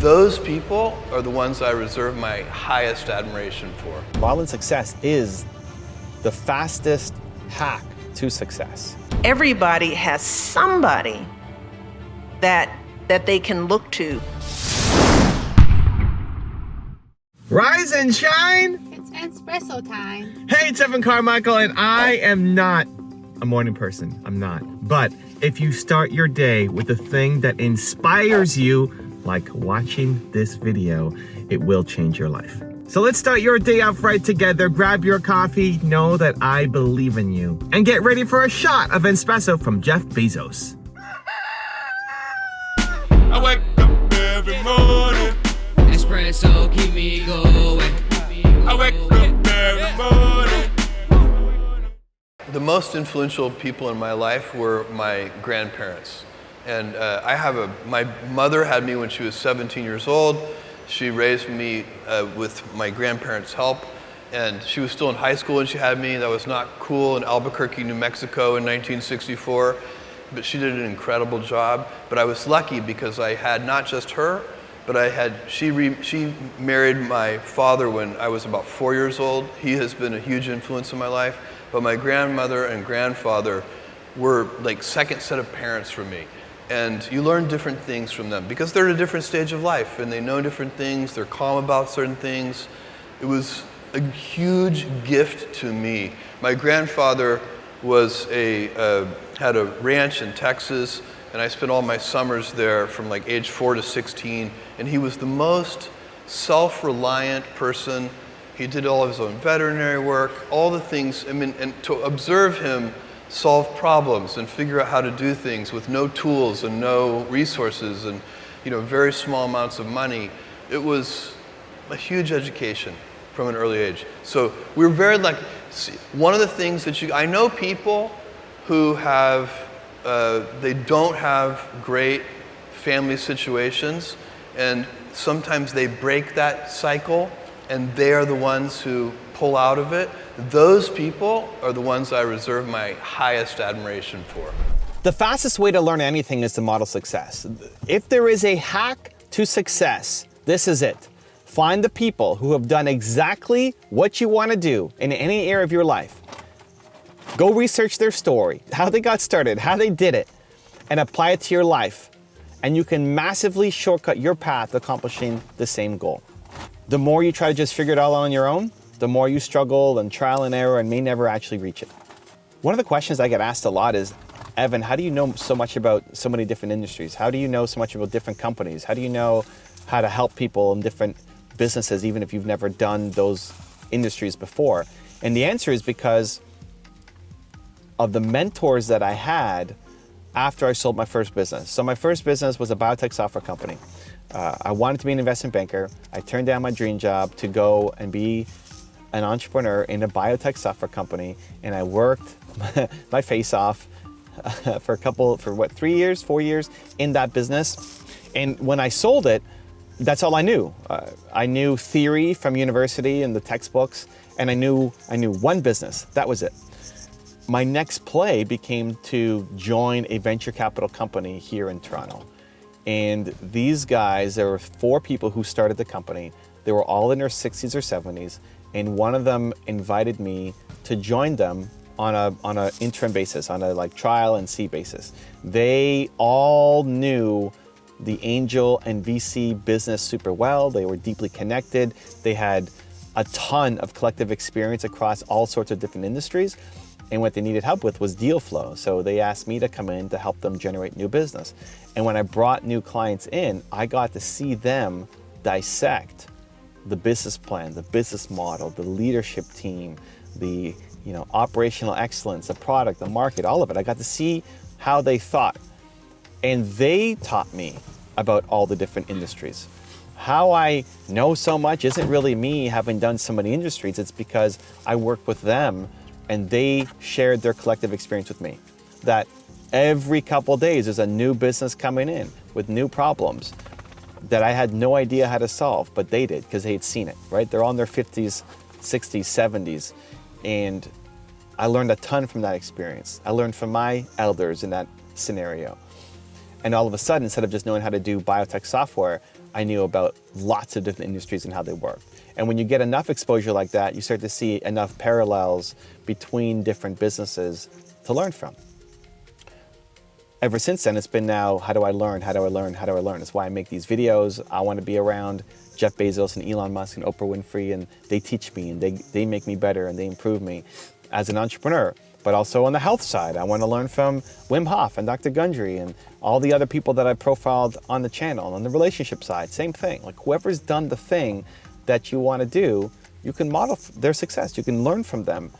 Those people are the ones I reserve my highest admiration for. Modeling success is the fastest hack to success. Everybody has somebody that they can look to. Rise and shine! It's Entspresso time. Hey, it's Carmichael, and I am not a morning person. I'm not. But if you start your day with a thing that inspires you, like watching this video, it will change your life. So let's start your day off right together. Grab your coffee, know that I believe in you, and get ready for a shot of Entspresso from Jeff Bezos. I wake up every morning. Espresso, keep me going. I wake up every morning. The most influential people in my life were my grandparents. And my mother had me when she was 17 years old. She raised me with my grandparents' help. And she was still in high school when she had me. That was not cool in Albuquerque, New Mexico in 1964. But she did an incredible job. But I was lucky because I had not just her, but she married my father when I was about 4 years old. He has been a huge influence in my life. But my grandmother and grandfather were like second set of parents for me. And you learn different things from them because they're at a different stage of life and they know different things, they're calm about certain things. It was a huge gift to me. My grandfather had a ranch in Texas, and I spent all my summers there from like age 4 to 16, and he was the most self-reliant person. He did all of his own veterinary work, all the things, and to observe him solve problems and figure out how to do things with no tools and no resources and very small amounts of money. It was a huge education from an early age. So we were very lucky. One of the things that I know people who they don't have great family situations, and sometimes they break that cycle and they are the ones who pull out of it. Those people are the ones I reserve my highest admiration for. The fastest way to learn anything is to model success. If there is a hack to success, this is it. Find the people who have done exactly what you want to do in any area of your life. Go research their story, how they got started, how they did it, and apply it to your life. And you can massively shortcut your path to accomplishing the same goal. The more you try to just figure it all out on your own, the more you struggle and trial and error and may never actually reach it. One of the questions I get asked a lot is, Evan, how do you know so much about so many different industries? How do you know so much about different companies? How do you know how to help people in different businesses, even if you've never done those industries before? And the answer is because of the mentors that I had after I sold my first business. So my first business was a biotech software company. I wanted to be an investment banker. I turned down my dream job to go and be an entrepreneur in a biotech software company, and I worked my face off for 4 years in that business. And when I sold it, that's all I knew. I knew theory from university and the textbooks, and I knew one business. That was it. My next play became to join a venture capital company here in Toronto. And these guys, there were 4 people who started the company. They were all in their 60s or 70s. And one of them invited me to join them on a interim basis, on a trial and see basis. They all knew the angel and VC business super well. They were deeply connected. They had a ton of collective experience across all sorts of different industries. And what they needed help with was deal flow. So they asked me to come in to help them generate new business. And when I brought new clients in, I got to see them dissect the business plan, the business model, the leadership team, the operational excellence, the product, the market, all of it. I got to see how they thought. And they taught me about all the different industries. How I know so much isn't really me having done so many industries. It's because I worked with them and they shared their collective experience with me. That every couple of days there's a new business coming in with new problems that I had no idea how to solve, but they did because they had seen it, right? They're all in their 50s, 60s, 70s. And I learned a ton from that experience. I learned from my elders in that scenario. And all of a sudden, instead of just knowing how to do biotech software, I knew about lots of different industries and how they work. And when you get enough exposure like that, you start to see enough parallels between different businesses to learn from. Ever since then, it's been now, how do I learn? How do I learn? How do I learn? That's why I make these videos. I want to be around Jeff Bezos and Elon Musk and Oprah Winfrey, and they teach me and they make me better and they improve me as an entrepreneur. But also on the health side, I want to learn from Wim Hof and Dr. Gundry and all the other people that I profiled on the channel. On the relationship side, same thing. Like whoever's done the thing that you want to do, you can model their success. You can learn from them.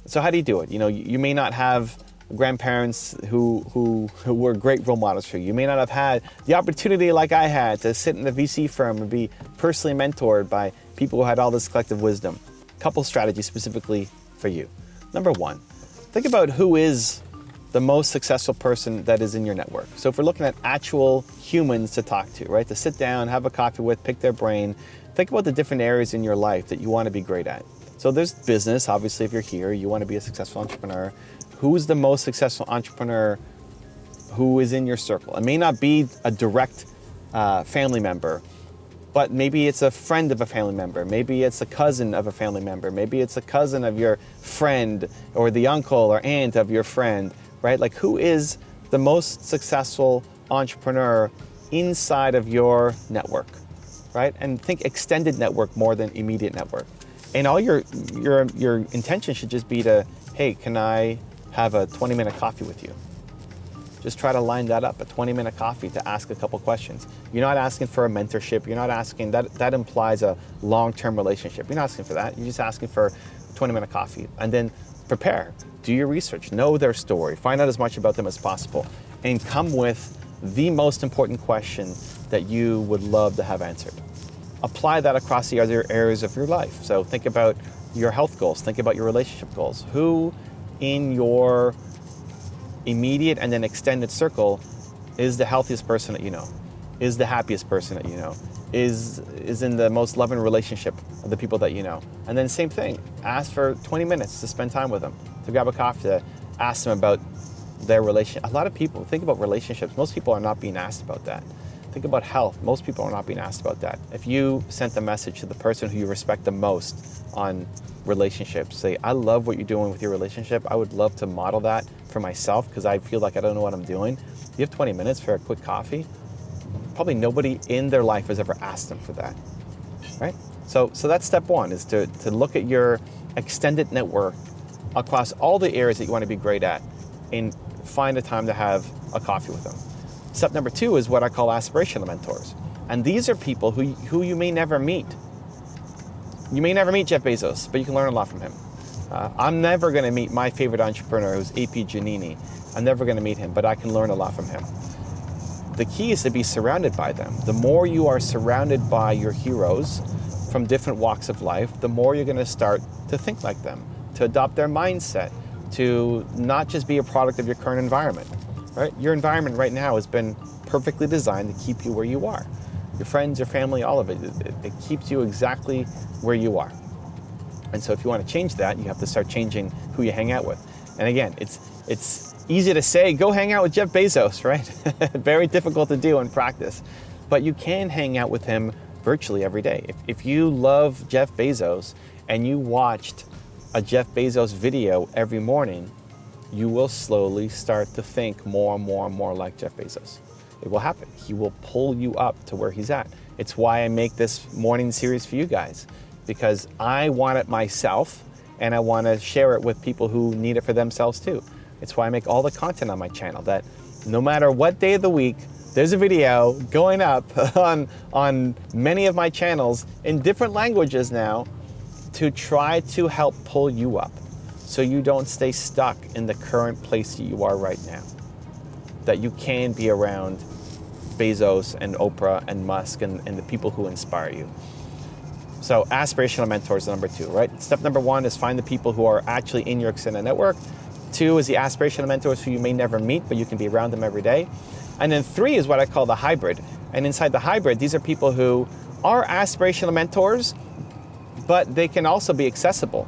So how do you do it? You know, you may not have grandparents who were great role models for you. You may not have had the opportunity like I had to sit in the VC firm and be personally mentored by people who had all this collective wisdom. Couple strategies specifically for you. Number one, think about who is the most successful person that is in your network. So if we're looking at actual humans to talk to, right? To sit down, have a coffee with, pick their brain, think about the different areas in your life that you want to be great at. So there's business, obviously if you're here, you want to be a successful entrepreneur. Who's the most successful entrepreneur who is in your circle? It may not be a direct family member, but maybe it's a friend of a family member. Maybe it's a cousin of a family member. Maybe it's a cousin of your friend or the uncle or aunt of your friend, right? Like who is the most successful entrepreneur inside of your network, right? And think extended network more than immediate network. And all your intention should just be to, hey, can I have a 20-minute coffee with you? Just try to line that up, a 20-minute coffee to ask a couple questions. You're not asking for a mentorship. You're not asking, that implies a long-term relationship. You're not asking for that. You're just asking for a 20-minute coffee. And then prepare, do your research, know their story, find out as much about them as possible, and come with the most important question that you would love to have answered. Apply that across the other areas of your life. So think about your health goals, think about your relationship goals. Who in your immediate and then extended circle is the healthiest person that you know, is the happiest person that you know, is in the most loving relationship of the people that you know. And then same thing, ask for 20 minutes to spend time with them, to grab a coffee, to ask them about their relationship. A lot of people think about relationships. Most people are not being asked about that. Think about health. Most people are not being asked about that. If you sent a message to the person who you respect the most on relationships, say, I love what you're doing with your relationship. I would love to model that for myself because I feel like I don't know what I'm doing. You have 20 minutes for a quick coffee. Probably nobody in their life has ever asked them for that, right? So that's step one, is to look at your extended network across all the areas that you want to be great at and find a time to have a coffee with them. Step number two is what I call aspirational mentors. And these are people who you may never meet. You may never meet Jeff Bezos, but you can learn a lot from him. I'm never going to meet my favorite entrepreneur, who's AP Giannini. I'm never going to meet him, but I can learn a lot from him. The key is to be surrounded by them. The more you are surrounded by your heroes from different walks of life, the more you're going to start to think like them, to adopt their mindset, to not just be a product of your current environment. Right? Your environment right now has been perfectly designed to keep you where you are. Your friends, your family, all of it, it keeps you exactly where you are. And so if you want to change that, you have to start changing who you hang out with. And again, it's easy to say, go hang out with Jeff Bezos, right? Very difficult to do in practice. But you can hang out with him virtually every day. If you love Jeff Bezos and you watched a Jeff Bezos video every morning, you will slowly start to think more and more and more like Jeff Bezos. It will happen. He will pull you up to where he's at. It's why I make this morning series for you guys, because I want it myself and I want to share it with people who need it for themselves too. It's why I make all the content on my channel, that no matter what day of the week, there's a video going up on many of my channels in different languages now to try to help pull you up, so you don't stay stuck in the current place you are right now. That you can be around Bezos and Oprah and Musk and the people who inspire you. So aspirational mentors is number two, right? Step number one is find the people who are actually in your extended network. Two is the aspirational mentors who you may never meet, but you can be around them every day. And then three is what I call the hybrid. And inside the hybrid, these are people who are aspirational mentors, but they can also be accessible.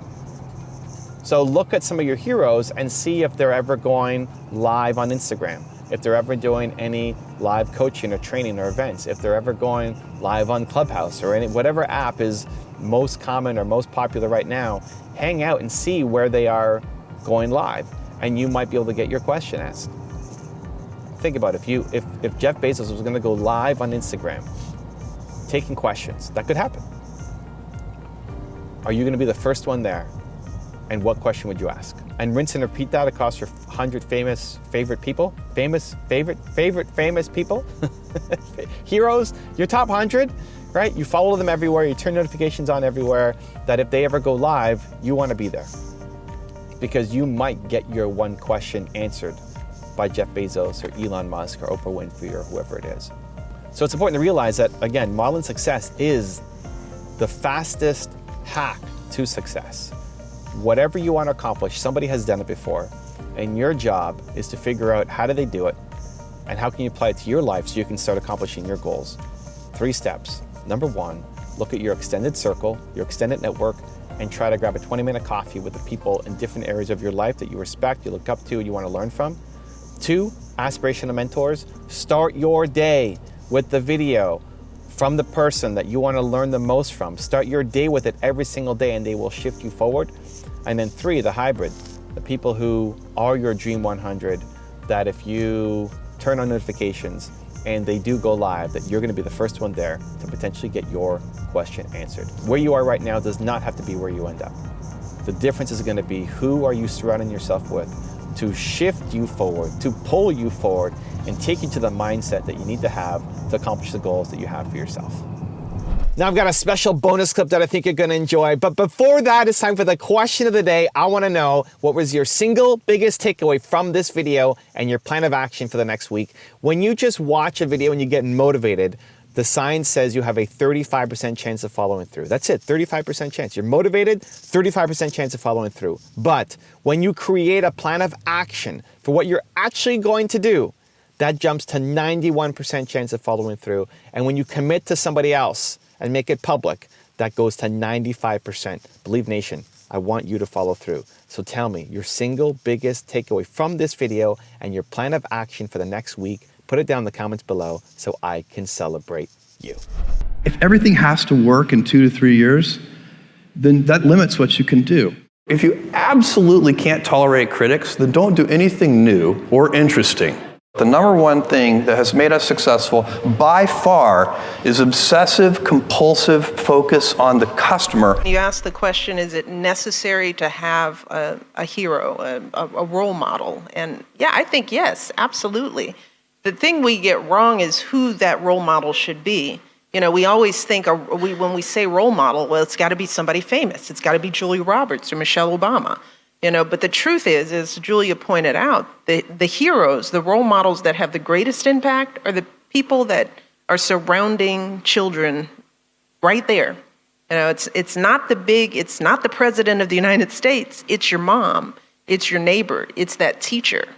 So look at some of your heroes and see if they're ever going live on Instagram, if they're ever doing any live coaching or training or events, if they're ever going live on Clubhouse or whatever app is most common or most popular right now, hang out and see where they are going live, and you might be able to get your question asked. Think about it. If Jeff Bezos was going to go live on Instagram taking questions, that could happen. Are you going to be the first one there? And what question would you ask? And rinse and repeat that across your 100 favorite people, famous people, heroes, your top 100, right? You follow them everywhere, you turn notifications on everywhere, that if they ever go live, you want to be there. Because you might get your one question answered by Jeff Bezos or Elon Musk or Oprah Winfrey or whoever it is. So it's important to realize that, again, modeling success is the fastest hack to success. Whatever you want to accomplish, somebody has done it before, and your job is to figure out how do they do it and how can you apply it to your life so you can start accomplishing your goals. 3 steps. Number 1, look at your extended circle, your extended network, and try to grab a 20-minute coffee with the people in different areas of your life that you respect, you look up to, and you want to learn from. 2, aspirational mentors. Start your day with the video from the person that you want to learn the most from. Start your day with it every single day, and they will shift you forward. And then 3, the hybrid, the people who are your Dream 100, that if you turn on notifications and they do go live, that you're going to be the first one there to potentially get your question answered. Where you are right now does not have to be where you end up. The difference is going to be who are you surrounding yourself with to shift you forward, to pull you forward, and take you to the mindset that you need to have to accomplish the goals that you have for yourself. Now I've got a special bonus clip that I think you're gonna enjoy, but before that, it's time for the question of the day. I wanna know, what was your single biggest takeaway from this video and your plan of action for the next week? When you just watch a video and you get motivated, the sign says you have a 35% chance of following through. That's it, 35% chance. You're motivated, 35% chance of following through. But when you create a plan of action for what you're actually going to do, that jumps to 91% chance of following through. And when you commit to somebody else and make it public, that goes to 95%. Believe Nation, I want you to follow through. So tell me your single biggest takeaway from this video and your plan of action for the next week. Put it down in the comments below so I can celebrate you. If everything has to work in 2 to 3 years, then that limits what you can do. If you absolutely can't tolerate critics, then don't do anything new or interesting. The number one thing that has made us successful by far is obsessive, compulsive focus on the customer. You ask the question, is it necessary to have a hero, a role model? And yeah, I think yes, absolutely. The thing we get wrong is who that role model should be. You know, we always think, when we say role model, well, it's got to be somebody famous. It's got to be Julia Roberts or Michelle Obama. You know, but the truth is, as Julia pointed out, the heroes, the role models that have the greatest impact are the people that are surrounding children right there. You know, it's not the president of the United States. It's your mom. It's your neighbor. It's that teacher.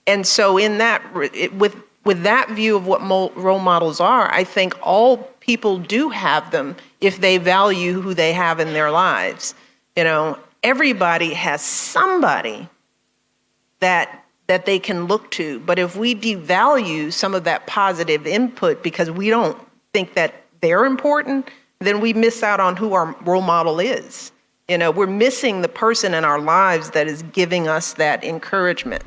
And so in that, with that view of what role models are, I think all people do have them if they value who they have in their lives. You know, everybody has somebody that they can look to. But if we devalue some of that positive input because we don't think that they're important, then we miss out on who our role model is. You know, we're missing the person in our lives that is giving us that encouragement.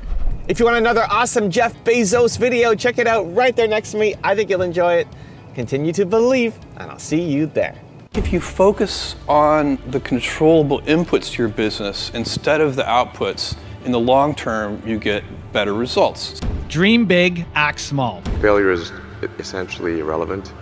If you want another awesome Jeff Bezos video, check it out right there next to me. I think you'll enjoy it. Continue to believe, and I'll see you there. If you focus on the controllable inputs to your business instead of the outputs, in the long term, you get better results. Dream big, act small. Failure is essentially irrelevant.